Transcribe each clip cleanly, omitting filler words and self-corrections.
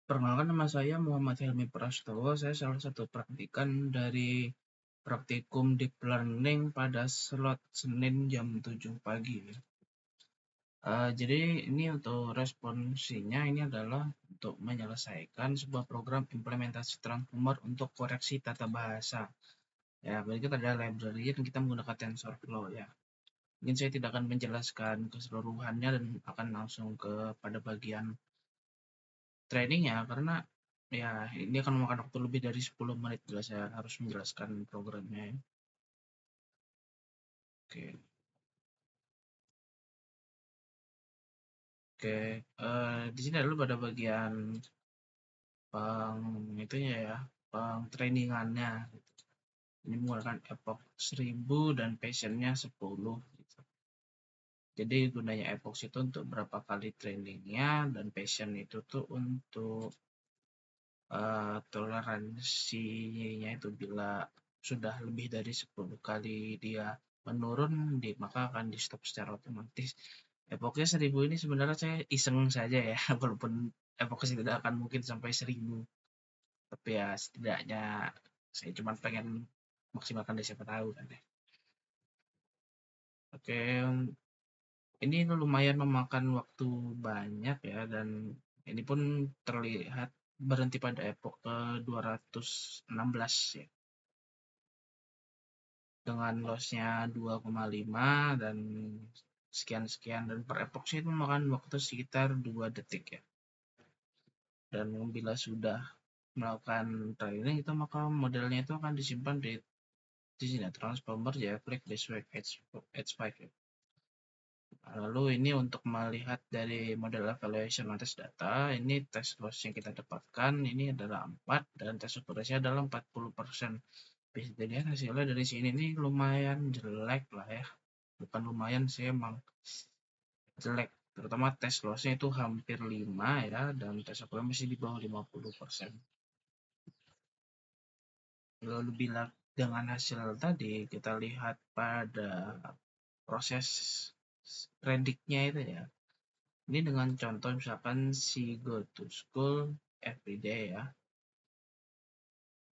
Perkenalkan, nama saya Muhammad Helmi Prastowo. Saya salah satu praktikan dari praktikum Deep Learning pada slot Senin jam 7 pagi. Jadi ini untuk responsinya ini adalah untuk menyelesaikan sebuah program implementasi transformer untuk koreksi tata bahasa. Ya, berikut ada library dan kita menggunakan TensorFlow ya. Mungkin saya tidak akan menjelaskan keseluruhannya dan akan langsung pada bagian training ya, karena ya ini akan memakan waktu lebih dari 10 menit bila saya harus menjelaskan programnya ya. Oke, oke. Di sini adalah pada bagian peng itunya ya, peng trainingannya. Ini menggunakan Epoch 1000 dan passionnya 10 gitu. Jadi gunanya Epoch itu untuk berapa kali trainingnya, dan passion itu tuh untuk toleransinya itu bila sudah lebih dari 10 kali dia menurun, maka akan di stop secara otomatis. Epoxnya 1000 ini sebenarnya saya iseng saja ya, walaupun epoxy tidak akan mungkin sampai 1000, tapi ya setidaknya saya cuma pengen maksimalkan dari siapa tahu kan ya. Oke, ini lumayan memakan waktu banyak ya, dan ini pun terlihat berhenti pada epoch ke 216 ya, dengan lossnya 2,5 dan sekian-sekian, dan per epoch itu memakan waktu sekitar 2 detik ya. Dan bila sudah melakukan training itu, maka modelnya itu akan disimpan di sini transformer JFlex Dashback H5 ya. Lalu ini untuk melihat dari model evaluation atas data, ini test loss yang kita dapatkan ini adalah 4 dan test accuracy adalah 40%. Bisa dilihat hasilnya dari sini ini lumayan jelek lah ya. Bukan lumayan sih, emang jelek. Terutama test loss-nya itu hampir 5 ya, dan test accuracy masih di bawah 50%. Lalu bila dengan hasil tadi kita lihat pada proses prediknya itu ya. Ini dengan contoh misalkan si go to school everyday ya,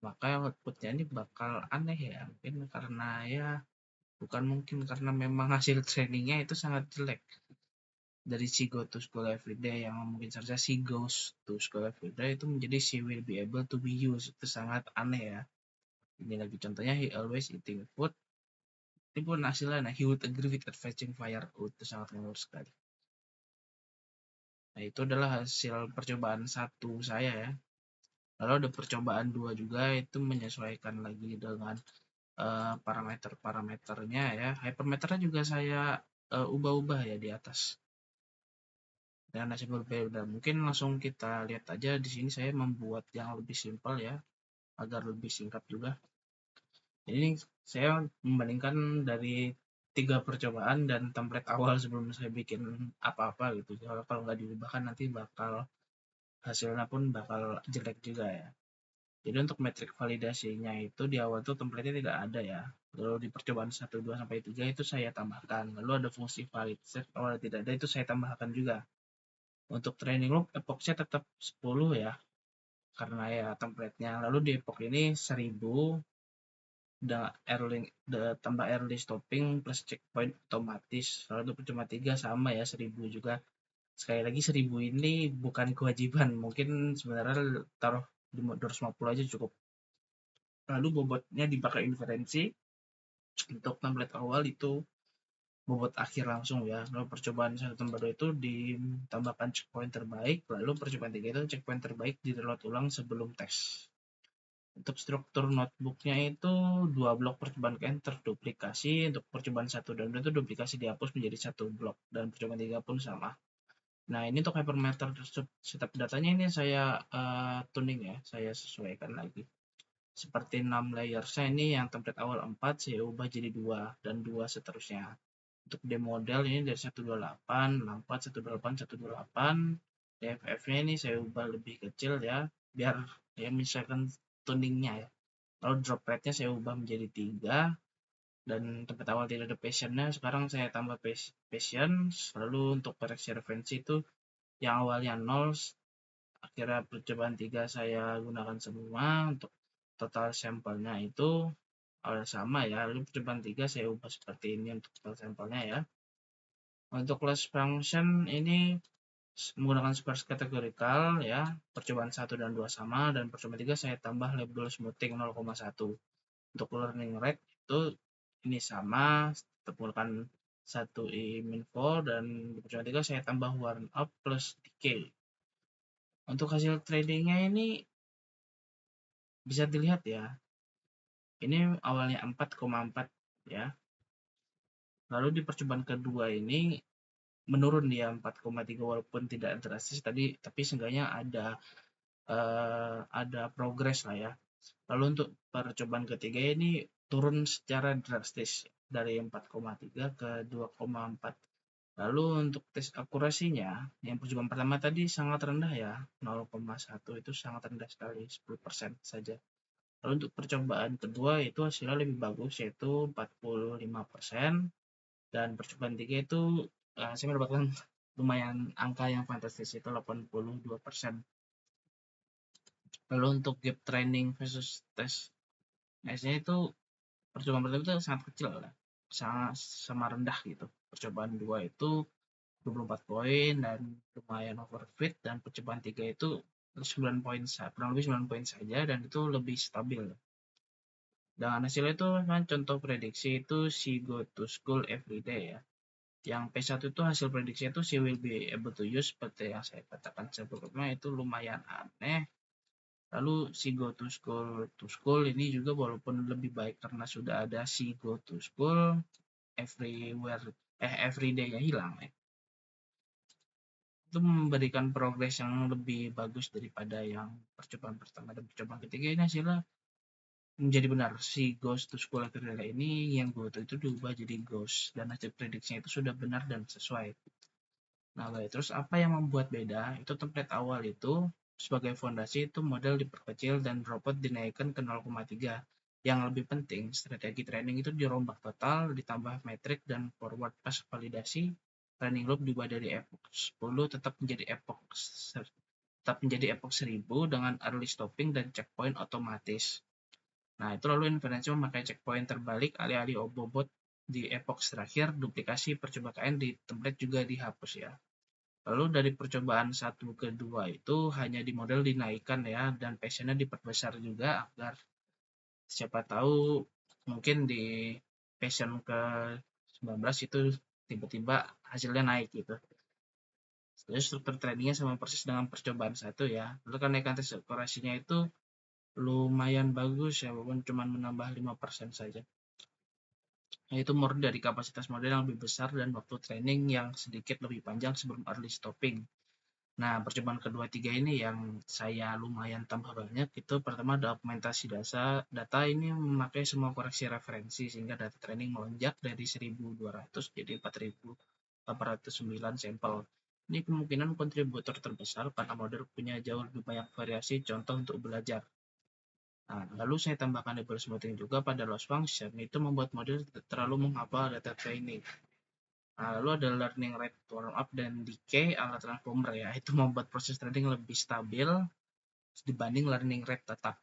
maka outputnya ini bakal aneh ya, mungkin karena ya, bukan mungkin, karena memang hasil trainingnya itu sangat jelek. Dari si go to school everyday yang mungkin saja si goes to school everyday itu menjadi she will be able to be used, itu sangat aneh ya. Ini lagi contohnya, he always eating food, ini pun hasilnya, nah, he would agree with fetching firewood, itu sangat ngawur sekali. Nah, itu adalah hasil percobaan 1 saya ya. Lalu ada percobaan 2 juga, itu menyesuaikan lagi dengan parameter-parameternya ya. Hypermeternya juga saya ubah-ubah ya di atas. Dan hasil berbeda. Mungkin langsung kita lihat aja, di sini saya membuat yang lebih simpel ya, agar lebih singkat juga. Ini saya membandingkan dari 3 percobaan dan template awal sebelum saya bikin apa-apa gitu. Kalau nggak diubahkan nanti hasilnya pun bakal jelek juga ya. Jadi untuk metrik validasinya itu di awal tuh template-nya tidak ada ya. Lalu di percobaan 1, 2, sampai 3 itu saya tambahkan. Lalu ada fungsi valid set, kalau tidak ada itu saya tambahkan juga. Untuk training loop epoch-nya tetap 10 ya, karena ya template-nya. Lalu di epoch ini 1000 tambah early stopping plus checkpoint otomatis. Lalu untuk percobaan 3 sama ya, 1000 juga. Sekali lagi 1000 ini bukan kewajiban, mungkin sebenarnya taruh di 250 aja cukup. Lalu bobotnya dipakai inferensi. Untuk template awal itu bobot akhir langsung ya. Lalu percobaan 1 tambah 2 itu ditambahkan checkpoint terbaik. Lalu percobaan 3 itu checkpoint terbaik di reload ulang sebelum tes. Untuk struktur notebooknya itu 2 blok percobaan kalian terduplikasi. Untuk percobaan 1 dan 2 itu duplikasi dihapus menjadi 1 blok, dan percobaan 3 pun sama. Nah, ini untuk hypermeter setup datanya ini saya tuning ya, saya sesuaikan lagi. Seperti 6 layersnya ini, yang template awal 4 saya ubah jadi 2 dan 2 seterusnya. Untuk demodel ini dari 128, 64, 128, 128. DFF-nya ini saya ubah lebih kecil ya, biar ya misalkan tuningnya ya. Lalu drop rate-nya saya ubah menjadi 3, dan tempat awal tidak ada passion-nya, sekarang saya tambah passion. Lalu untuk koreksi referensi itu yang awalnya 0 akhirnya percobaan 3 saya gunakan semua. Untuk total sampelnya itu sama ya, lalu percobaan 3 saya ubah seperti ini untuk total sampelnya ya. Untuk loss function ini menggunakan sparse categorical ya, percobaan 1 dan 2 sama, dan percobaan 3 saya tambah label smoothing 0,1. Untuk learning rate itu ini sama, tetap menggunakan 1 info, dan di percobaan 3 saya tambah warm up plus decay. Untuk hasil tradingnya ini bisa dilihat ya, ini awalnya 4,4 ya, lalu di percobaan kedua ini menurun dia 4,3 walaupun tidak drastis tadi, tapi seenggaknya ada progres lah ya. Lalu untuk percobaan ketiga ini turun secara drastis dari 4,3 ke 2,4. Lalu untuk tes akurasinya, yang percobaan pertama tadi sangat rendah ya, 0,1 itu sangat rendah sekali, 10% saja. Lalu untuk percobaan kedua itu hasilnya lebih bagus, yaitu 45%, dan percobaan tiga itu saya mendapatkan lumayan angka yang fantastis, itu 82%. Lalu untuk gap training versus tes S-nya itu percobaan pertama itu sangat kecil lah, sangat sama rendah gitu. Percobaan dua itu 24 poin dan lumayan overfit, dan percobaan tiga itu 9 poin, kurang lebih 9 poin saja, dan itu lebih stabil. Dengan hasilnya itu kan contoh prediksi itu si go to school everyday ya. Yang P1 itu hasil prediksinya itu she will be able to use, seperti yang saya katakan sebelumnya, itu lumayan aneh. Lalu si go to school ini juga walaupun lebih baik karena sudah ada si go to school everywhere, everyday-nya hilang ya. Itu memberikan progres yang lebih bagus daripada yang percobaan pertama dan percobaan ketiga. Ini hasilnya menjadi benar, si ghost to school everyday ini yang go to itu diubah jadi ghost, dan hasil prediksinya itu sudah benar dan sesuai. Nah, terus apa yang membuat beda? Itu template awal itu sebagai fondasi itu model diperkecil dan droplet dinaikkan ke 0,3. Yang lebih penting, strategi training itu dirombak total, ditambah metrik dan forward pas validasi. Training loop diubah dari epoch 10 tetap menjadi epoch 1000 dengan early stopping dan checkpoint otomatis. Nah, itu lalu inferensi memakai checkpoint terbalik alih-alih bobot di epoch terakhir. Duplikasi percobaan di template juga dihapus ya. Lalu dari percobaan 1 ke 2 itu hanya di model dinaikkan ya, dan passionnya diperbesar juga agar siapa tahu mungkin di passion ke 19 itu tiba-tiba hasilnya naik gitu. Jadi struktur tradingnya sama persis dengan percobaan 1 ya. Lalu kenaikan tes akurasinya itu lumayan bagus ya, walaupun cuma menambah 5% saja. Yaitu murni dari kapasitas model yang lebih besar dan waktu training yang sedikit lebih panjang sebelum early stopping. Nah, percobaan kedua tiga ini yang saya lumayan tambah banyak. Itu pertama dokumentasi data ini memakai semua koreksi referensi sehingga data training melonjak dari 1.200 jadi 4.809 sampel. Ini kemungkinan kontributor terbesar karena model punya jauh lebih banyak variasi contoh untuk belajar. Nah, lalu saya tambahkan label smoothing juga pada loss function, itu membuat model terlalu menghafal data training. Nah, lalu ada learning rate warm up dan decay ala transformer ya, itu membuat proses trading lebih stabil dibanding learning rate tetap.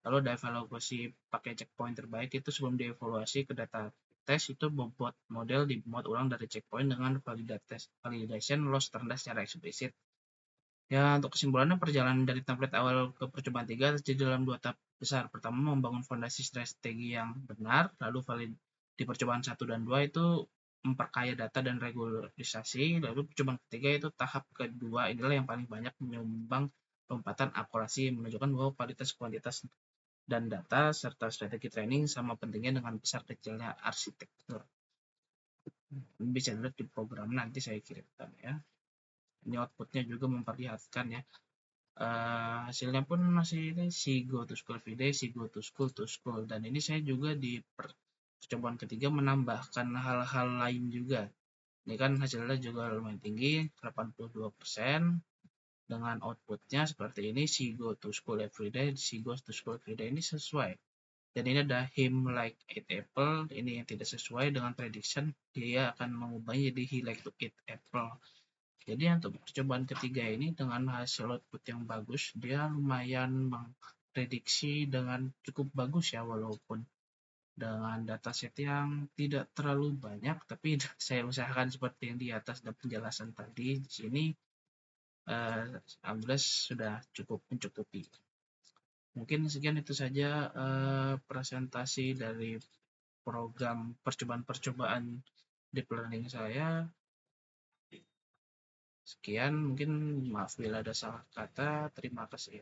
Lalu ada evaluasi pakai checkpoint terbaik, itu sebelum dievaluasi ke data tes itu membuat model dibuat ulang dari checkpoint dengan validation loss terendah secara eksplisit. Ya, untuk kesimpulannya perjalanan dari template awal ke percobaan 3 terjadi dalam 2 tahap besar. Pertama, membangun fondasi strategi yang benar, lalu di percobaan 1 dan 2 itu memperkaya data dan regularisasi, lalu percobaan ketiga itu tahap kedua, inilah yang paling banyak menyumbang lompatan akurasi, menunjukkan bahwa kualitas kuantitas dan data serta strategi training sama pentingnya dengan besar kecilnya arsitektur. Bisa dilihat di program nanti saya kirimkan ya. Ini outputnya juga memperlihatkan ya. Hasilnya pun masih ini si go to school everyday, si go to school, dan ini saya juga di percobaan ketiga menambahkan hal-hal lain juga. Ini kan hasilnya juga lumayan tinggi, 82%, dengan outputnya seperti ini, si go to school everyday, si go to school everyday ini sesuai. Dan ini ada him like eat apple, ini yang tidak sesuai dengan prediction, dia akan mengubahnya jadi he like to eat apple. Jadi untuk percobaan ketiga ini dengan hasil output yang bagus, dia lumayan memprediksi dengan cukup bagus ya, walaupun dengan dataset yang tidak terlalu banyak, tapi saya usahakan seperti yang di atas dan penjelasan tadi di sini, alhamdulillah sudah cukup mencukupi. Mungkin sekian itu saja presentasi dari program percobaan-percobaan deep learning saya. Sekian, mungkin maaf bila ada salah kata. Terima kasih.